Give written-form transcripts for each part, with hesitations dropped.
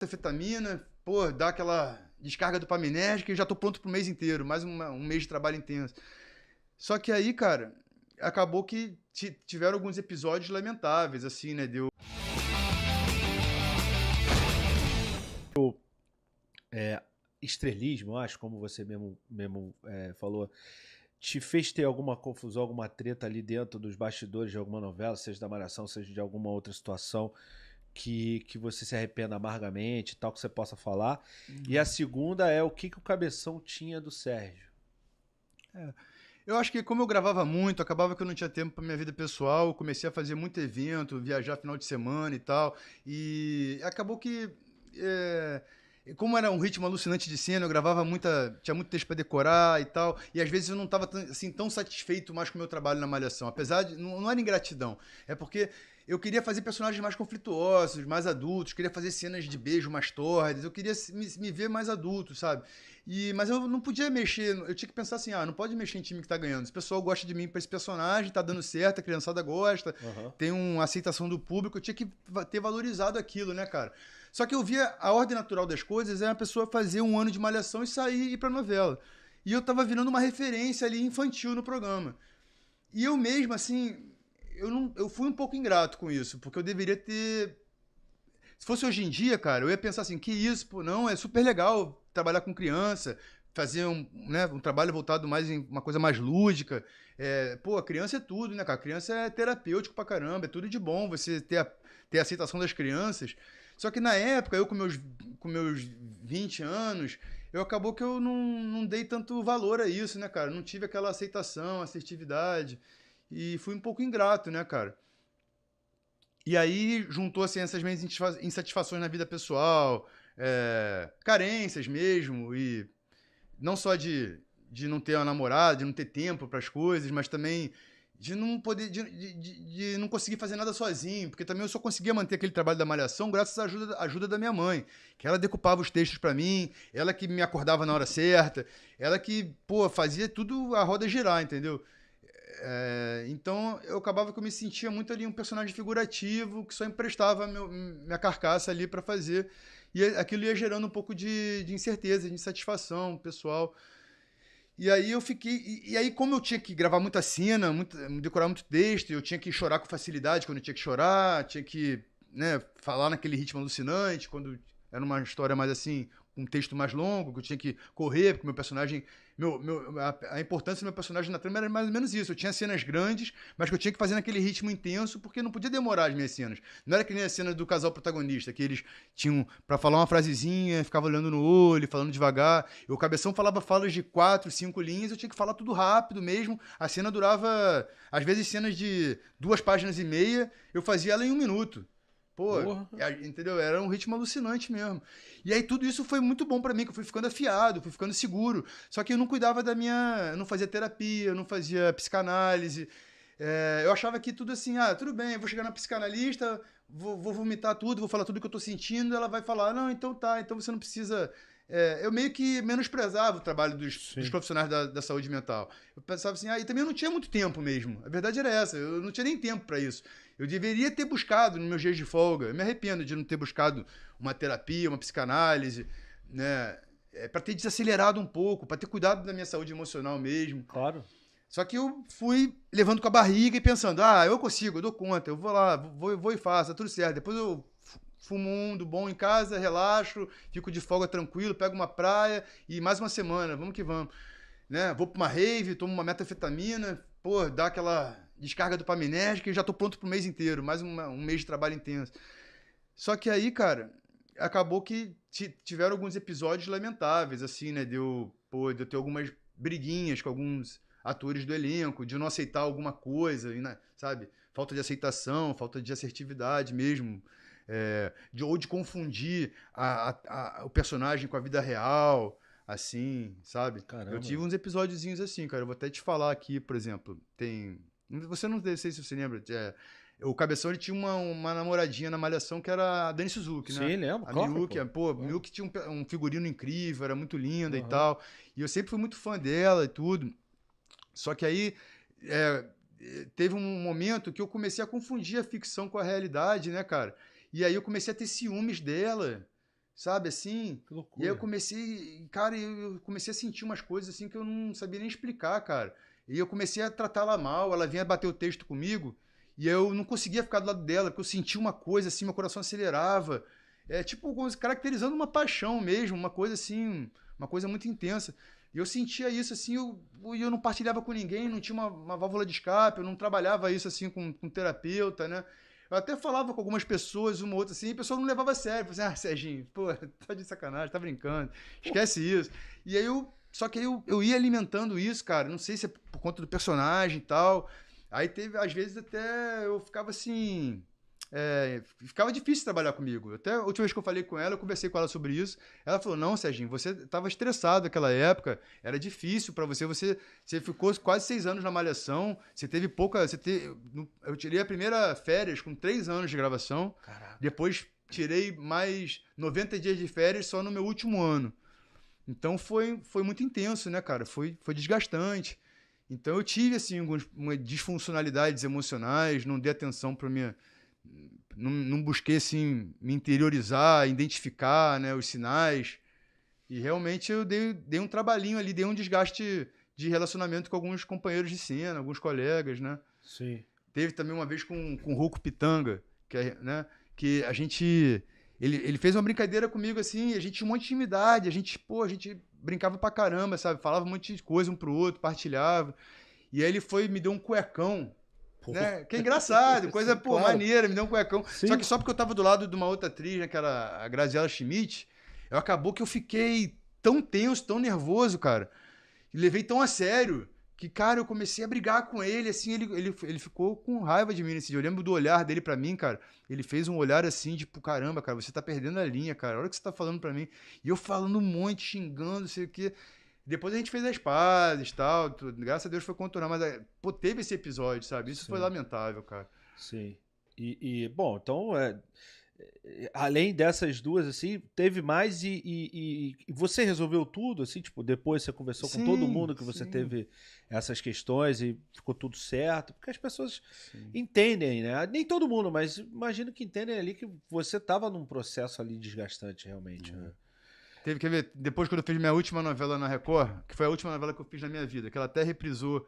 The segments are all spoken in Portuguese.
Anfetamina, pô, dá aquela descarga dopaminérgica e já tô pronto pro mês inteiro, mais um mês de trabalho intenso. Só que aí, cara, acabou que tiveram alguns episódios lamentáveis, assim, né? Deu. Estrelismo, eu acho, como você mesmo falou, te fez ter alguma confusão, alguma treta ali dentro dos bastidores de alguma novela, seja da Malhação, seja de alguma outra situação que você se arrependa amargamente, tal, que você possa falar. E a segunda é o que o Cabeção tinha do Sérgio. Eu acho que como eu gravava muito, acabava que eu não tinha tempo pra minha vida pessoal, eu comecei a fazer muito evento, viajar final de semana e tal, e acabou que é, como era um ritmo alucinante de cena, eu gravava tinha muito texto pra decorar e tal, e às vezes eu não estava assim, tão satisfeito mais com o meu trabalho na Malhação, apesar de não era ingratidão, é porque eu queria fazer personagens mais conflituosos, mais adultos, queria fazer cenas de beijo mais tórridas, eu queria me ver mais adulto, sabe? Mas eu não podia mexer, eu tinha que pensar assim, não pode mexer em time que tá ganhando. Se o pessoal gosta de mim pra esse personagem, tá dando certo, a criançada gosta, Uhum. tem uma aceitação do público, eu tinha que ter valorizado aquilo, né, cara? Só que eu via a ordem natural das coisas é a pessoa fazer um ano de malhação e sair e ir pra novela. E eu tava virando uma referência ali infantil no programa. E eu mesmo, assim, eu fui um pouco ingrato com isso, porque eu deveria ter. Se fosse hoje em dia, cara, eu ia pensar assim, que isso, pô, não, é super legal trabalhar com criança, fazer um trabalho voltado mais em uma coisa mais lúdica. Pô, a criança é tudo, né, cara? A criança é terapêutico pra caramba, é tudo de bom você ter a aceitação das crianças. Só que na época, eu com meus 20 anos, acabou que eu não dei tanto valor a isso, né, cara? Não tive aquela aceitação, assertividade. E fui um pouco ingrato, né, cara? E aí juntou assim, essas minhas insatisfações na vida pessoal, carências mesmo, e não só de não ter uma namorada, de não ter tempo para as coisas, mas também de não poder, de não conseguir fazer nada sozinho, porque também eu só conseguia manter aquele trabalho da malhação graças à ajuda da minha mãe, que ela decupava os textos para mim, ela que me acordava na hora certa, ela que, pô, fazia tudo a roda girar, entendeu? Então eu acabava que eu me sentia muito ali um personagem figurativo que só emprestava minha carcaça ali para fazer. E aquilo ia gerando um pouco de incerteza, de insatisfação pessoal. E aí eu fiquei. E aí, como eu tinha que gravar muita cena, decorar muito texto, eu tinha que chorar com facilidade quando eu tinha que chorar, tinha que, né, falar naquele ritmo alucinante, quando era uma história mais assim, um texto mais longo, que eu tinha que correr, porque meu personagem. A importância do meu personagem na trama era mais ou menos isso. Eu tinha cenas grandes, mas que eu tinha que fazer naquele ritmo intenso, porque não podia demorar as minhas cenas. Não era que nem a cena do casal protagonista, que eles tinham, pra falar uma frasezinha, ficava olhando no olho, falando devagar. O Cabeção falava falas de 4, 5 linhas, eu tinha que falar tudo rápido mesmo. A cena durava, às vezes, cenas de 2 páginas e meia, eu fazia ela em 1 minuto. Pô, Porra. entendeu? Era um ritmo alucinante mesmo. E aí tudo isso foi muito bom pra mim, que eu fui ficando afiado, fui ficando seguro. Só que eu não cuidava da minha. Eu não fazia terapia, eu não fazia psicanálise. Eu achava que tudo assim, tudo bem, eu vou chegar na psicanalista, vou vomitar tudo, vou falar tudo que eu tô sentindo, ela vai falar, não, então tá, então você não precisa. Eu meio que menosprezava o trabalho dos Sim. profissionais da saúde mental. Eu pensava assim, e também eu não tinha muito tempo mesmo. A verdade era essa, eu não tinha nem tempo para isso. Eu deveria ter buscado nos meus dias de folga. Eu me arrependo de não ter buscado uma terapia, uma psicanálise, né? Para ter desacelerado um pouco, para ter cuidado da minha saúde emocional mesmo. Claro. Só que eu fui levando com a barriga e pensando, eu consigo, eu dou conta, eu vou lá, vou e faço, tá tudo certo. Depois eu fumo um do bom em casa, relaxo, fico de folga tranquilo, pego uma praia e mais uma semana, vamos que vamos. Né? Vou pra uma rave, tomo uma metafetamina, pô, dá aquela descarga dopaminérgica e já tô pronto pro mês inteiro, mais um mês de trabalho intenso. Só que aí, cara, acabou que tiveram alguns episódios lamentáveis, assim, né? De eu ter algumas briguinhas com alguns atores do elenco, de eu não aceitar alguma coisa, né? Sabe? Falta de aceitação, falta de assertividade mesmo. Ou de confundir o personagem com a vida real, assim, sabe? Eu Caramba. tive uns episódiozinhos assim, cara. Eu vou até te falar aqui, por exemplo, tem. Você não sei se você lembra. O Cabeção ele tinha uma namoradinha na Malhação que era a Dani Suzuki, né? Sim, lembro, A claro, Miyuki, pô. pô, a Claro. Miyuki tinha um figurino incrível, era muito linda e Aham. tal. E eu sempre fui muito fã dela e tudo. Só que aí é, teve um momento que eu comecei a confundir a ficção com a realidade, né, cara? E aí eu comecei a ter ciúmes dela, sabe, assim. Que E aí eu loucura. comecei, cara, eu comecei a sentir umas coisas assim que eu não sabia nem explicar, cara. E eu comecei a tratá-la mal, ela vinha bater o texto comigo, e eu não conseguia ficar do lado dela, porque eu sentia uma coisa assim, meu coração acelerava. É tipo, caracterizando uma paixão mesmo, uma coisa assim, uma coisa muito intensa. E eu sentia isso assim, eu não partilhava com ninguém, não tinha uma válvula de escape, eu não trabalhava isso assim com terapeuta, né? Eu até falava com algumas pessoas, uma ou outra assim, e a pessoa não levava a sério. Falei assim, Serginho, pô, tá de sacanagem, tá brincando, esquece isso. E aí só que aí eu ia alimentando isso, cara, não sei se é por conta do personagem e tal. Aí teve, às vezes até eu ficava assim, ficava difícil trabalhar comigo. Até a última vez que eu falei com ela, eu conversei com ela sobre isso. Ela falou: Não, Serginho, você estava estressado naquela época, era difícil para você. Você ficou quase 6 anos na Malhação, você teve pouca. Eu tirei a primeira férias com 3 anos de gravação, Caraca. depois tirei mais 90 dias de férias só no meu último ano. Então foi muito intenso, né, cara? Foi desgastante. Então eu tive, assim, algumas disfuncionalidades emocionais, não dei atenção para minha. Não busquei, assim, me interiorizar, identificar, né, os sinais. E realmente eu dei um trabalhinho ali, dei um desgaste de relacionamento com alguns companheiros de cena, alguns colegas, né? Sim. Teve também uma vez com o Ruco Pitanga, né, que a gente. Ele fez uma brincadeira comigo assim, a gente tinha um monte de intimidade, a gente brincava pra caramba, sabe? Falava um monte de coisa um pro outro, partilhava. E aí ele me deu um cuecão, Pô. né? Que é engraçado, coisa, pô, Claro. maneira, me deu um cuecão. Só Sim. que só porque eu tava do lado de uma outra atriz, né, que era a Graziella Schmidt, acabou que eu fiquei tão tenso, tão nervoso, cara, e levei tão a sério que, cara, eu comecei a brigar com ele, assim, ele ficou com raiva de mim nesse dia. Eu lembro do olhar dele pra mim, cara. Ele fez um olhar assim, tipo, caramba, cara, você tá perdendo a linha, cara. Olha o que você tá falando pra mim. E eu falando um monte, xingando, sei o quê. Depois a gente fez as pazes e tal, tudo. Graças a Deus foi contornar, mas, pô, teve esse episódio, sabe? Isso foi Sim. lamentável, cara. Sim. Bom, então, além dessas duas, assim, teve mais e você resolveu tudo, assim, tipo, depois você conversou com todo Sim, mundo que você sim, teve essas questões e ficou tudo certo, porque as pessoas sim. entendem, né? Nem todo mundo, mas imagino que entendem ali que você estava num processo ali desgastante, realmente, né? Quer ver, depois quando eu fiz minha última novela na Record, que foi a última novela que eu fiz na minha vida, que ela até reprisou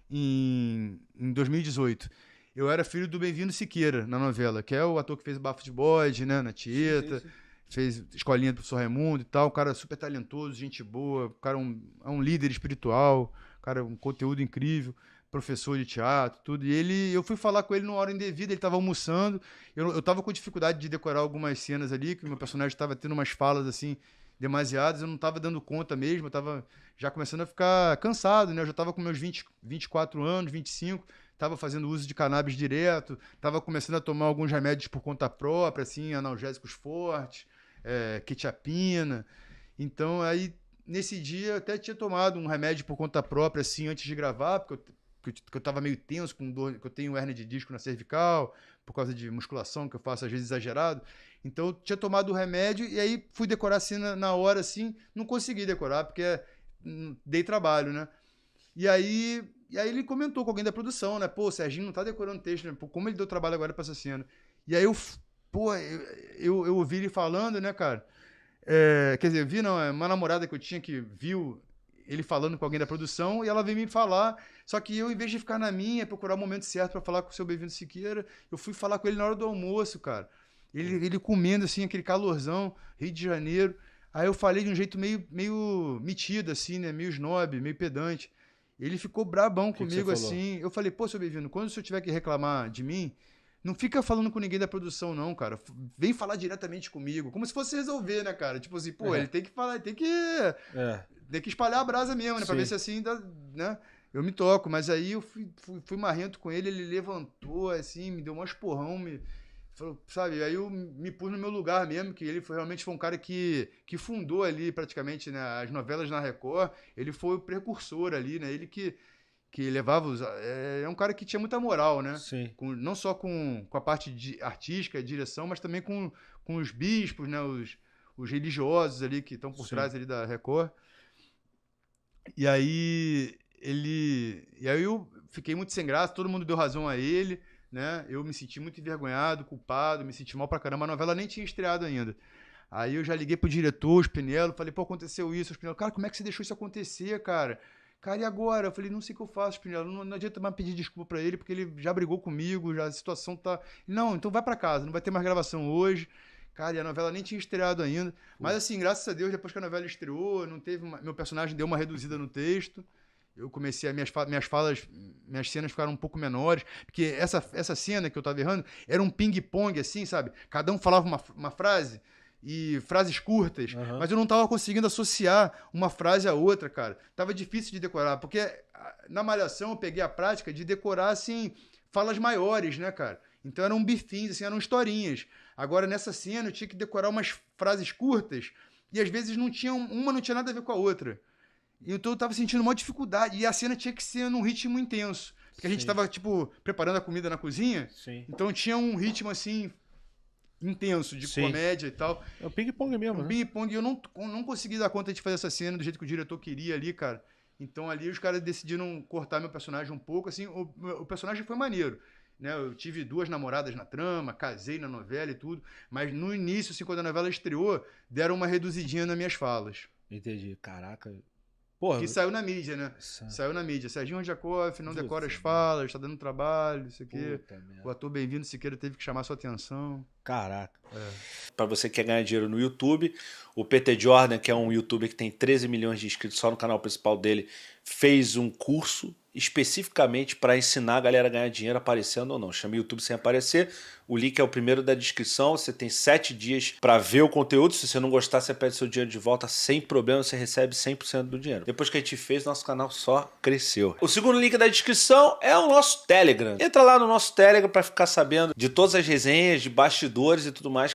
em 2018. Eu era filho do Bem-vindo Siqueira na novela, que é o ator que fez o Bafo de Bode, né, na Sim, sim, Tieta, sim. fez Escolinha do Professor Raimundo e tal, um cara super talentoso, gente boa, o cara é um líder espiritual, cara, um conteúdo incrível, professor de teatro, tudo. E eu fui falar com ele numa hora indevida, ele estava almoçando, eu tava com dificuldade de decorar algumas cenas ali, que o meu personagem estava tendo umas falas assim demasiadas, eu não estava dando conta mesmo, eu estava já começando a ficar cansado, né? Eu já estava com meus 24 anos, 25, estava fazendo uso de cannabis direto, estava começando a tomar alguns remédios por conta própria, assim, analgésicos fortes, quetiapina. Então, aí, nesse dia, eu até tinha tomado um remédio por conta própria, assim, antes de gravar, porque eu tava meio tenso com dor, que eu tenho hernia de disco na cervical, por causa de musculação que eu faço às vezes exagerado. Então eu tinha tomado o remédio e aí fui decorar assim na hora assim, não consegui decorar porque dei trabalho, né? E aí ele comentou com alguém da produção, né? Pô, o Serginho não tá decorando texto, né? Pô, como ele deu trabalho agora pra essa cena? E aí eu ouvi ele falando, né, cara? Quer dizer, vi não, é uma namorada que eu tinha que viu ele falando com alguém da produção e ela veio me falar. Só que eu, em vez de ficar na minha, procurar o momento certo pra falar com o seu Bem-vindo Siqueira, eu fui falar com ele na hora do almoço, cara. Ele comendo, assim, aquele calorzão, Rio de Janeiro. Aí eu falei de um jeito meio metido, assim, né? Meio snob, meio pedante. Ele ficou brabão O que você comigo, falou? assim. Eu falei, pô, seu Bem-vindo, quando o senhor tiver que reclamar de mim, não fica falando com ninguém da produção, não, cara. Vem falar diretamente comigo. Como se fosse resolver, né, cara? Tipo assim, pô, ele É, tem que falar, é, tem que espalhar a brasa mesmo, né? Pra ver sim. se assim, né? Eu me toco. Mas aí eu fui marrento com ele levantou, assim, me deu um esporrão, falou, sabe? Aí eu me pus no meu lugar mesmo, que ele realmente foi um cara que fundou ali praticamente, né, as novelas na Record. Ele foi o precursor ali, né? Ele que levava é um cara que tinha muita moral, né? Sim, Não só com a parte artística, direção, mas também com os bispos, né? Os religiosos ali que estão por sim. trás ali da Record. E aí eu fiquei muito sem graça, todo mundo deu razão a ele, né? Eu me senti muito envergonhado, culpado, me senti mal pra caramba. A novela nem tinha estreado ainda. Aí eu já liguei pro diretor, o Spinello, falei, pô, aconteceu isso. O Spinello, cara, como é que você deixou isso acontecer, cara? Cara, e agora? Eu falei, não sei o que eu faço, Spinello. Não adianta mais pedir desculpa pra ele, porque ele já brigou comigo, já a situação tá... Não, então vai pra casa, não vai ter mais gravação hoje. Cara, e a novela nem tinha estreado ainda. Mas assim, graças a Deus, depois que a novela estreou, não teve meu personagem deu uma reduzida no texto. Eu comecei, minhas cenas ficaram um pouco menores, porque essa cena que eu tava errando era um ping-pong, assim, sabe? Cada um falava uma frase, e frases curtas, mas eu não tava conseguindo associar uma frase a outra, cara. Tava difícil de decorar, porque na Malhação eu peguei a prática de decorar, assim, falas maiores, né, cara? Então eram bifins, assim, eram historinhas. Agora, nessa cena, eu tinha que decorar umas frases curtas, e às vezes uma não tinha nada a ver com a outra. Então eu tava sentindo uma dificuldade. E a cena tinha que ser num ritmo intenso. Porque a gente tava, tipo, preparando a comida na cozinha. Sim. Então tinha um ritmo, assim, intenso, de comédia e tal. É o ping-pong mesmo, né? Ping-pong. E eu não consegui dar conta de fazer essa cena do jeito que o diretor queria ali, cara. Então ali os caras decidiram cortar meu personagem um pouco, assim. O personagem foi maneiro. Né? Eu tive 2 namoradas na trama, casei na novela e tudo. Mas no início, assim, quando a novela estreou, deram uma reduzidinha nas minhas falas. Entendi. Caraca... Porra, que saiu na mídia, né? Saiu na mídia. Serginho Rodjakoff não decora as falas, tá dando trabalho, isso aqui. O ator Bem-vindo Siqueira teve que chamar sua atenção. Caraca. Pra você que quer ganhar dinheiro no YouTube, o PT Jordan, que é um youtuber que tem 13 milhões de inscritos só no canal principal dele, fez um curso especificamente para ensinar a galera a ganhar dinheiro aparecendo ou não. Chama YouTube Sem Aparecer. O link é o primeiro da descrição. Você tem 7 dias para ver o conteúdo. Se você não gostar, você pede seu dinheiro de volta sem problema. Você recebe 100% do dinheiro. Depois que a gente fez, nosso canal só cresceu. O segundo link da descrição é o nosso Telegram. Entra lá no nosso Telegram para ficar sabendo de todas as resenhas, de bastidores e tudo mais